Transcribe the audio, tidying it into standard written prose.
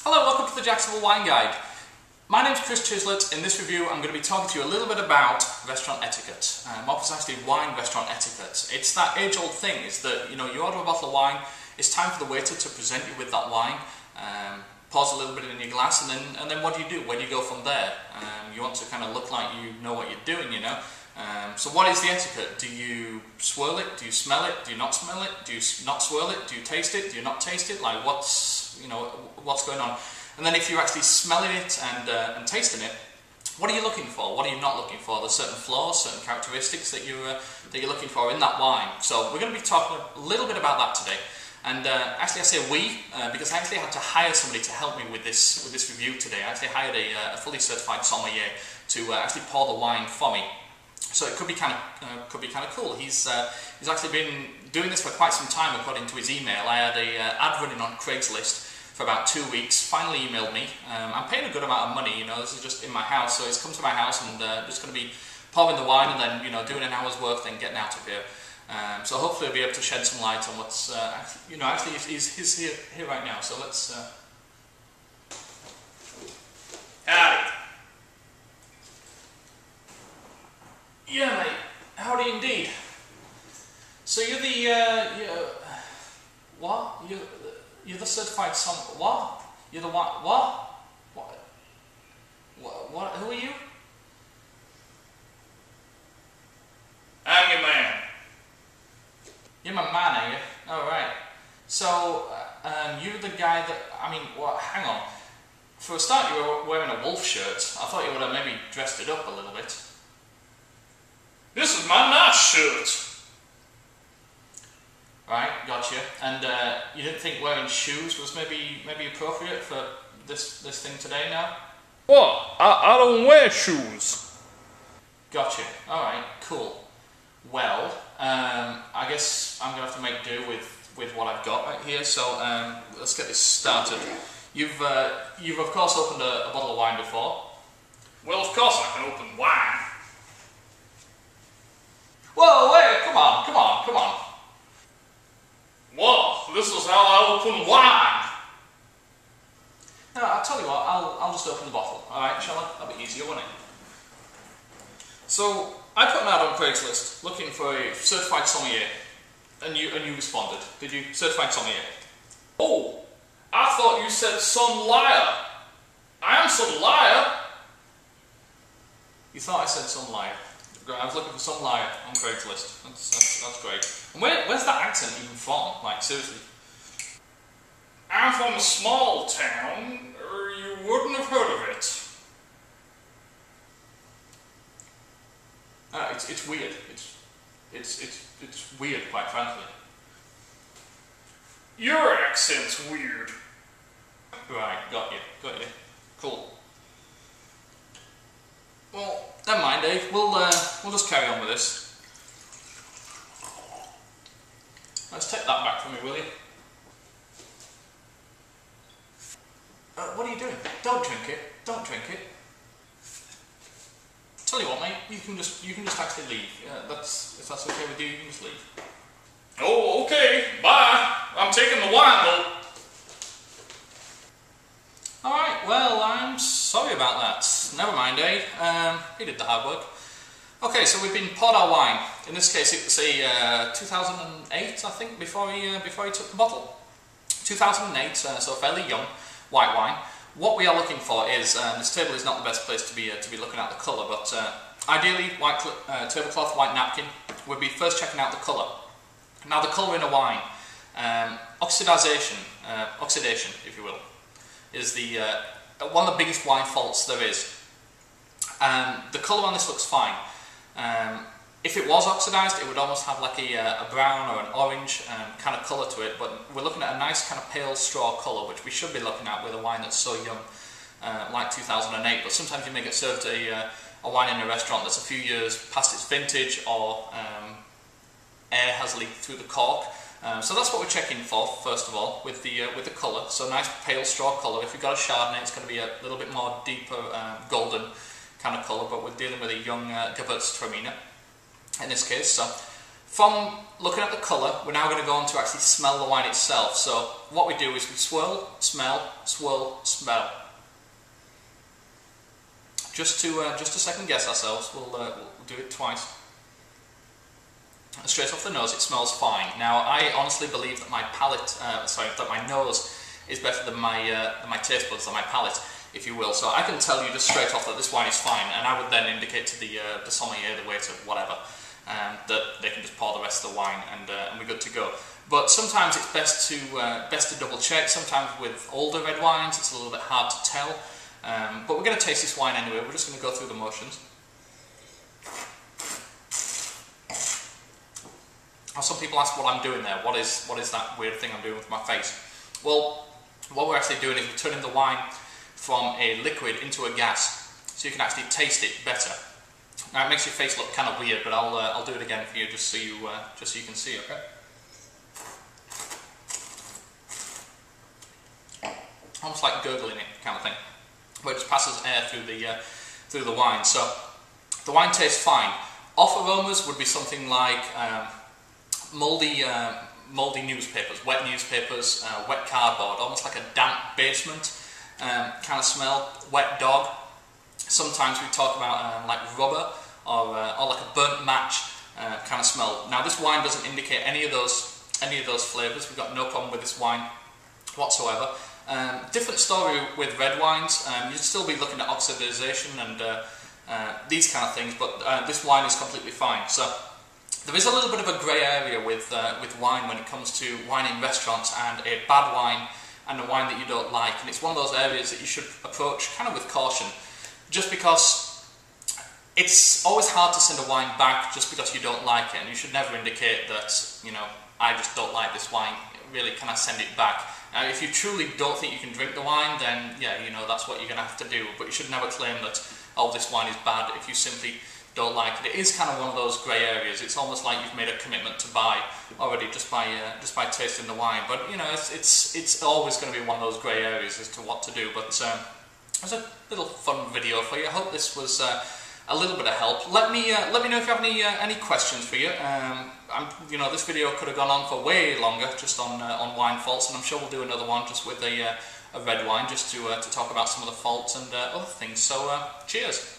Hello, welcome to the Jacksonville Wine Guide. My name's Chris Chislett. In this review I'm going to be talking to you a little bit about restaurant etiquette, more precisely wine restaurant etiquette. It's that age-old thing, is that you order a bottle of wine, it's time for the waiter to present you with that wine, pours a little bit in your glass, and then what do you do? Where do you go from there? You want to kind of look like you know what you're doing, So what is the etiquette? Do you swirl it? Do you smell it? Do you not smell it? Do you not swirl it? Do you taste it? Do you not taste it? Like what's going on? And then if you're actually smelling it and tasting it, what are you looking for? What are you not looking for? There's certain flaws, certain characteristics that you're looking for in that wine. So we're going to be talking a little bit about that today. And actually I say we, because I actually had to hire somebody to help me with this review today. I actually hired a fully certified sommelier to actually pour the wine for me. So it could be kind of cool. He's actually been doing this for quite some time, according to his email. I had a ad running on Craigslist for about 2 weeks. Finally emailed me. I'm paying a good amount of money. This is just in my house, so he's come to my house and just going to be pouring the wine and then doing an hour's work, then getting out of here. So hopefully I'll be able to shed some light on what's actually he's here right now. So let's. Howdy. Yeah, mate. Howdy indeed. So you're the what? You're the certified what? You're the what? What? Who are you? I'm your man. You're my man, are you? All right. So you're the guy that hang on. For a start, you were wearing a wolf shirt. I thought you would have maybe dressed it up a little bit. This is my nice shirt. Right, gotcha. And you didn't think wearing shoes was maybe appropriate for this thing today now? What? I don't wear shoes. Gotcha. All right, cool. Well, I guess I'm gonna have to make do with what I've got right here. So let's get this started. You've of course opened a bottle of wine before. Well, of course I can open wine. Whoa, wait, come on. Well, this is how I open wine. No, I'll tell you what, I'll just open the bottle, alright, shall I? That'll be easier, won't it? So, I put an ad on Craigslist looking for a certified sommelier, and you responded, did you? Certified sommelier. Oh, I thought you said some liar. I am some liar. You thought I said some liar. I was looking for some liar on Craigslist. That's great. And where's that accent even from? Like, seriously. I'm from a small town, or you wouldn't have heard of it. It's weird. It's weird, quite frankly. Your accent's weird. Right, got you. Cool. Well, never mind, Dave. We'll just carry on with this. Let's take that back from me, will you? What are you doing? Don't drink it. Don't drink it. Tell you what, mate. You can just actually leave. Yeah, if that's okay with you, you can just leave. Oh, okay. Bye. I'm taking the wine though. Alright, well, I'm sorry about that. Never mind, Dave. He did the hard work. Okay, so we've been poured our wine. In this case, it was a 2008, I think, before he took the bottle. 2008, so fairly young, white wine. What we are looking for is, this table is not the best place to be looking at the colour, but ideally, white tablecloth, white napkin. We'll be first checking out the colour. Now, the colour in a wine, oxidation, if you will, is one of the biggest wine faults there is. The colour on this looks fine. If it was oxidised, it would almost have like a brown or an orange kind of colour to it, but we're looking at a nice kind of pale straw colour, which we should be looking at with a wine that's so young, like 2008. But sometimes you may get served a wine in a restaurant that's a few years past its vintage, or air has leaked through the cork. So that's what we're checking for, first of all, with the colour. So nice pale straw colour. If you've got a Chardonnay, it's going to be a little bit more deeper golden kind of colour, but we're dealing with a young Gewürztraminer in this case. So From looking at the colour, we're now going to go on to actually smell the wine itself. So what we do is we swirl, smell, swirl, smell. Just to second guess ourselves, we'll do it twice. Straight off the nose, it smells fine. Now, I honestly believe that my palate, that my nose is better than my taste buds, than my palate, if you will. So I can tell you just straight off that this wine is fine, and I would then indicate to the sommelier, the waiter, whatever, that they can just pour the rest of the wine and we're good to go. But sometimes it's best to double check. Sometimes with older red wines, it's a little bit hard to tell. But we're going to taste this wine anyway. We're just going to go through the motions. Now, some people ask what I'm doing there. What is that weird thing I'm doing with my face? Well, what we're actually doing is we're turning the wine from a liquid into a gas, so you can actually taste it better. Now, it makes your face look kind of weird, but I'll do it again for you just so you can see. Okay. Almost like gurgling it, kind of thing, where it just passes air through the wine. So the wine tastes fine. Off aromas would be something like mouldy newspapers, wet newspapers, wet cardboard, almost like a damp basement kind of smell. Wet dog. Sometimes we talk about like rubber or like a burnt match kind of smell. Now, this wine doesn't indicate any of those flavours. We've got no problem with this wine whatsoever. Different story with red wines. You'd still be looking at oxidization and these kind of things, but this wine is completely fine. So there is a little bit of a grey area with wine when it comes to wine in restaurants and a bad wine and a wine that you don't like, and it's one of those areas that you should approach kind of with caution, just because it's always hard to send a wine back just because you don't like it, and you should never indicate that, you know, I just don't like this wine, really, can I send it back? If you truly don't think you can drink the wine, then yeah, you know, that's what you're going to have to do, but you should never claim that, oh, this wine is bad if you simply don't like it. It is kind of one of those grey areas. It's almost like you've made a commitment to buy already just by tasting the wine. But you know, it's always going to be one of those grey areas as to what to do. But it was a little fun video for you. I hope this was a little bit of help. Let me know if you have any questions for you. You know, this video could have gone on for way longer just on wine faults, and I'm sure we'll do another one just with a red wine just to talk about some of the faults and other things. So cheers.